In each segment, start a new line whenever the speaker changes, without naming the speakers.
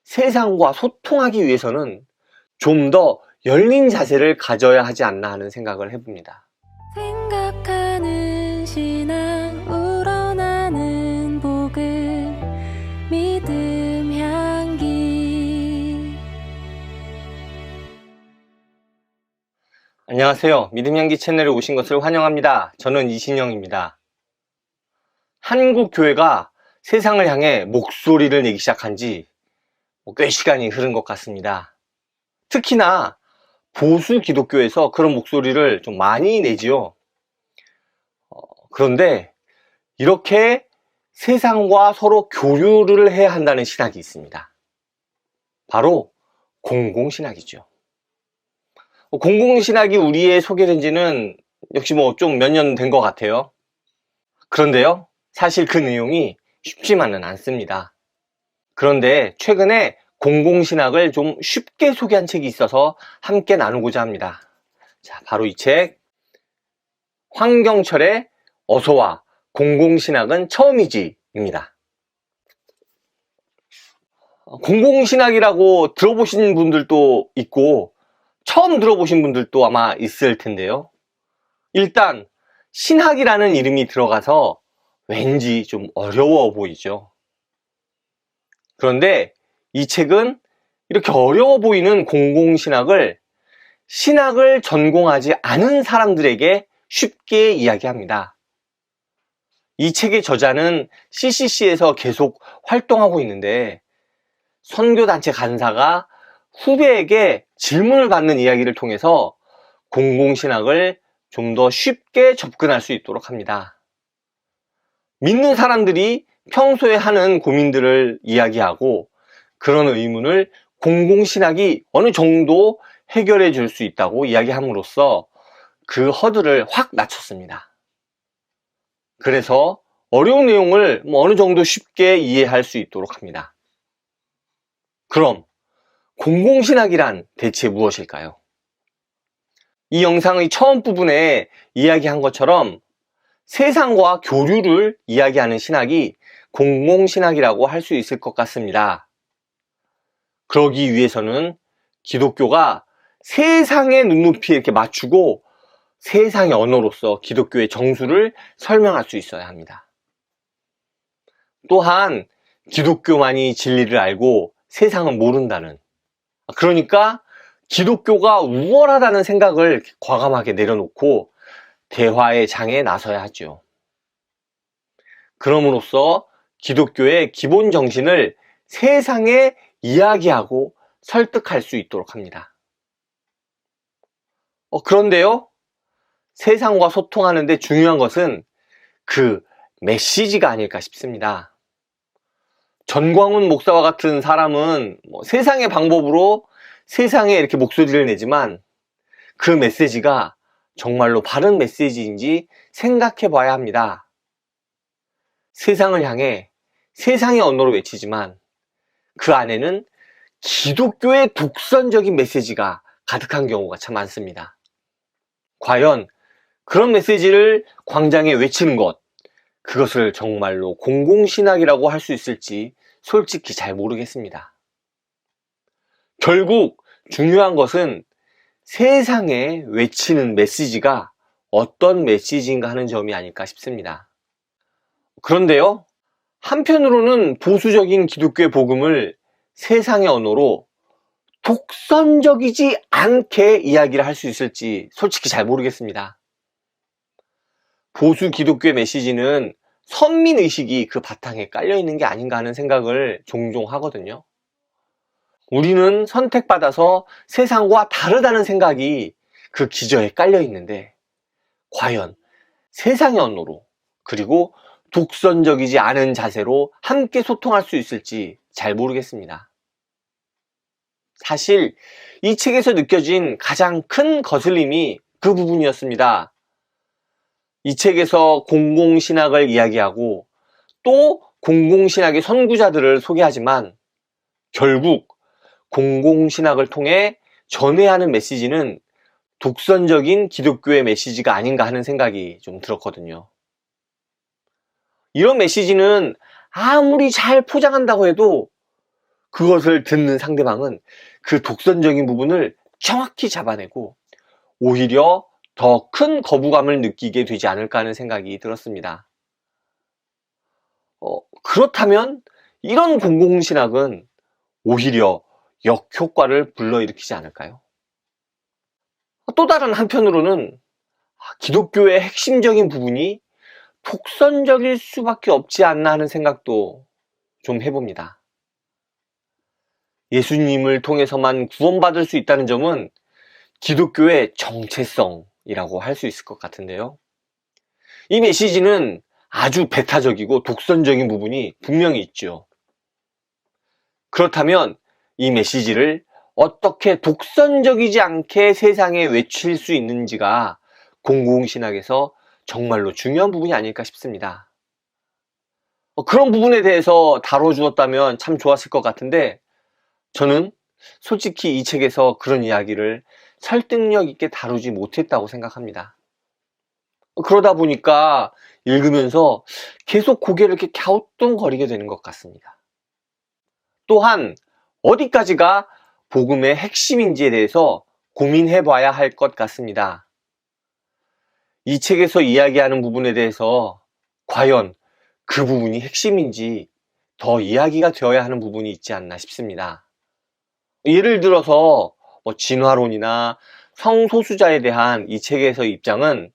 세상과 소통하기 위해서는 좀 더 열린 자세를 가져야 하지 않나 하는 생각을 해봅니다.
생각하는 신앙 우러나는 복음 믿음 향기.
안녕하세요. 믿음향기 채널에 오신 것을 환영합니다. 저는 이신영입니다. 한국 교회가 세상을 향해 목소리를 내기 시작한 지 꽤 시간이 흐른 것 같습니다. 특히나 보수 기독교에서 그런 목소리를 좀 많이 내지요. 그런데 이렇게 세상과 서로 교류를 해야 한다는 신학이 있습니다. 바로 공공신학이죠. 공공신학이 우리에 소개된 지는 역시 좀 몇 년 된 것 같아요. 그런데요, 사실 그 내용이 쉽지만은 않습니다. 그런데 최근에 공공신학을 좀 쉽게 소개한 책이 있어서 함께 나누고자 합니다. 자, 바로 이 책, 황경철의 어서와 공공신학은 처음이지입니다. 공공신학이라고 들어보신 분들도 있고 처음 들어보신 분들도 아마 있을 텐데요. 일단 신학이라는 이름이 들어가서 왠지 좀 어려워 보이죠. 그런데 이 책은 이렇게 어려워 보이는 공공신학을 신학을 전공하지 않은 사람들에게 쉽게 이야기합니다. 이 책의 저자는 CCC에서 계속 활동하고 있는데 선교단체 간사가 후배에게 질문을 받는 이야기를 통해서 공공신학을 좀 더 쉽게 접근할 수 있도록 합니다. 믿는 사람들이 평소에 하는 고민들을 이야기하고 그런 의문을 공공신학이 어느 정도 해결해 줄 수 있다고 이야기함으로써 그 허들을 확 낮췄습니다. 그래서 어려운 내용을 어느 정도 쉽게 이해할 수 있도록 합니다. 그럼 공공신학이란 대체 무엇일까요? 이 영상의 처음 부분에 이야기한 것처럼 세상과 교류를 이야기하는 신학이 공공신학이라고 할 수 있을 것 같습니다. 그러기 위해서는 기독교가 세상의 눈높이에 이렇게 맞추고 세상의 언어로서 기독교의 정수를 설명할 수 있어야 합니다. 또한 기독교만이 진리를 알고 세상은 모른다는, 그러니까 기독교가 우월하다는 생각을 과감하게 내려놓고 대화의 장에 나서야 하죠. 그럼으로써 기독교의 기본 정신을 세상에 이야기하고 설득할 수 있도록 합니다. 그런데요, 세상과 소통하는 데 중요한 것은 그 메시지가 아닐까 싶습니다. 전광훈 목사와 같은 사람은 세상의 방법으로 세상에 이렇게 목소리를 내지만 그 메시지가 정말로 바른 메시지인지 생각해 봐야 합니다. 세상을 향해 세상의 언어로 외치지만 그 안에는 기독교의 독선적인 메시지가 가득한 경우가 참 많습니다. 과연 그런 메시지를 광장에 외치는 것, 그것을 정말로 공공신학이라고 할 수 있을지 솔직히 잘 모르겠습니다. 결국 중요한 것은 세상에 외치는 메시지가 어떤 메시지인가 하는 점이 아닐까 싶습니다. 그런데요, 한편으로는 보수적인 기독교의 복음을 세상의 언어로 독선적이지 않게 이야기를 할 수 있을지 솔직히 잘 모르겠습니다. 보수 기독교의 메시지는 선민의식이 그 바탕에 깔려있는 게 아닌가 하는 생각을 종종 하거든요. 우리는 선택받아서 세상과 다르다는 생각이 그 기저에 깔려있는데 과연 세상의 언어로 그리고 독선적이지 않은 자세로 함께 소통할 수 있을지 잘 모르겠습니다. 사실 이 책에서 느껴진 가장 큰 거슬림이 그 부분이었습니다. 이 책에서 공공신학을 이야기하고 또 공공신학의 선구자들을 소개하지만 결국 공공신학을 통해 전해야 하는 메시지는 독선적인 기독교의 메시지가 아닌가 하는 생각이 좀 들었거든요. 이런 메시지는 아무리 잘 포장한다고 해도 그것을 듣는 상대방은 그 독선적인 부분을 정확히 잡아내고 오히려 더 큰 거부감을 느끼게 되지 않을까 하는 생각이 들었습니다. 그렇다면 이런 공공신학은 오히려 역효과를 불러일으키지 않을까요? 또 다른 한편으로는 기독교의 핵심적인 부분이 독선적일 수밖에 없지 않나 하는 생각도 좀 해봅니다. 예수님을 통해서만 구원받을 수 있다는 점은 기독교의 정체성이라고 할 수 있을 것 같은데요. 이 메시지는 아주 배타적이고 독선적인 부분이 분명히 있죠. 그렇다면 이 메시지를 어떻게 독선적이지 않게 세상에 외칠 수 있는지가 공공신학에서 정말로 중요한 부분이 아닐까 싶습니다. 그런 부분에 대해서 다뤄주었다면 참 좋았을 것 같은데 저는 솔직히 이 책에서 그런 이야기를 설득력 있게 다루지 못했다고 생각합니다. 그러다 보니까 읽으면서 계속 고개를 이렇게 갸우뚱거리게 되는 것 같습니다. 또한 어디까지가 복음의 핵심인지에 대해서 고민해 봐야 할 것 같습니다. 이 책에서 이야기하는 부분에 대해서 과연 그 부분이 핵심인지 더 이야기가 되어야 하는 부분이 있지 않나 싶습니다. 예를 들어서 진화론이나 성소수자에 대한 이 책에서의 입장은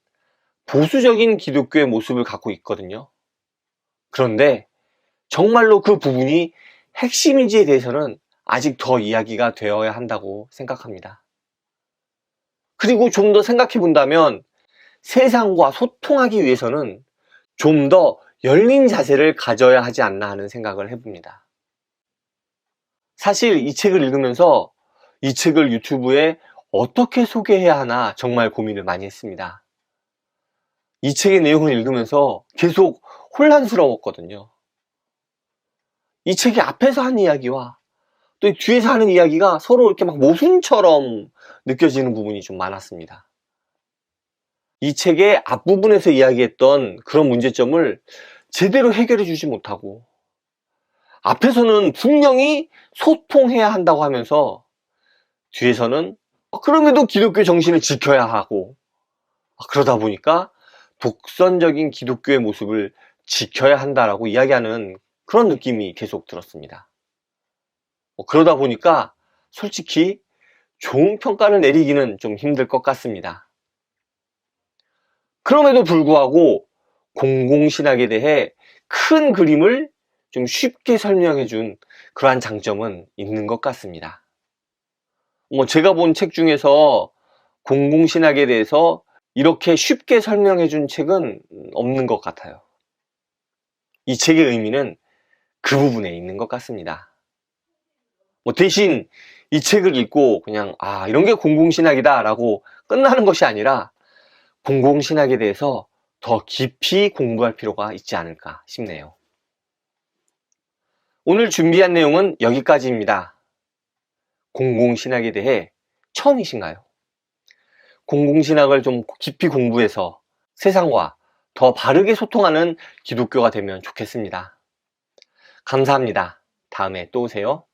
보수적인 기독교의 모습을 갖고 있거든요. 그런데 정말로 그 부분이 핵심인지에 대해서는 아직 더 이야기가 되어야 한다고 생각합니다. 그리고 좀 더 생각해 본다면 세상과 소통하기 위해서는 좀 더 열린 자세를 가져야 하지 않나 하는 생각을 해봅니다. 사실 이 책을 읽으면서 이 책을 유튜브에 어떻게 소개해야 하나 정말 고민을 많이 했습니다. 이 책의 내용을 읽으면서 계속 혼란스러웠거든요. 이 책이 앞에서 한 이야기와 또 뒤에서 하는 이야기가 서로 이렇게 막 모순처럼 느껴지는 부분이 좀 많았습니다. 이 책의 앞부분에서 이야기했던 그런 문제점을 제대로 해결해 주지 못하고 앞에서는 분명히 소통해야 한다고 하면서 뒤에서는 그럼에도 기독교 정신을 지켜야 하고 그러다 보니까 독선적인 기독교의 모습을 지켜야 한다라고 이야기하는 그런 느낌이 계속 들었습니다. 그러다 보니까 솔직히 좋은 평가를 내리기는 좀 힘들 것 같습니다. 그럼에도 불구하고 공공신학에 대해 큰 그림을 좀 쉽게 설명해 준 그러한 장점은 있는 것 같습니다. 제가 본 책 중에서 공공신학에 대해서 이렇게 쉽게 설명해 준 책은 없는 것 같아요. 이 책의 의미는 그 부분에 있는 것 같습니다. 대신 이 책을 읽고 그냥 이런 게 공공신학이다 라고 끝나는 것이 아니라 공공신학에 대해서 더 깊이 공부할 필요가 있지 않을까 싶네요. 오늘 준비한 내용은 여기까지입니다. 공공신학에 대해 처음이신가요? 공공신학을 좀 깊이 공부해서 세상과 더 바르게 소통하는 기독교가 되면 좋겠습니다. 감사합니다. 다음에 또 오세요.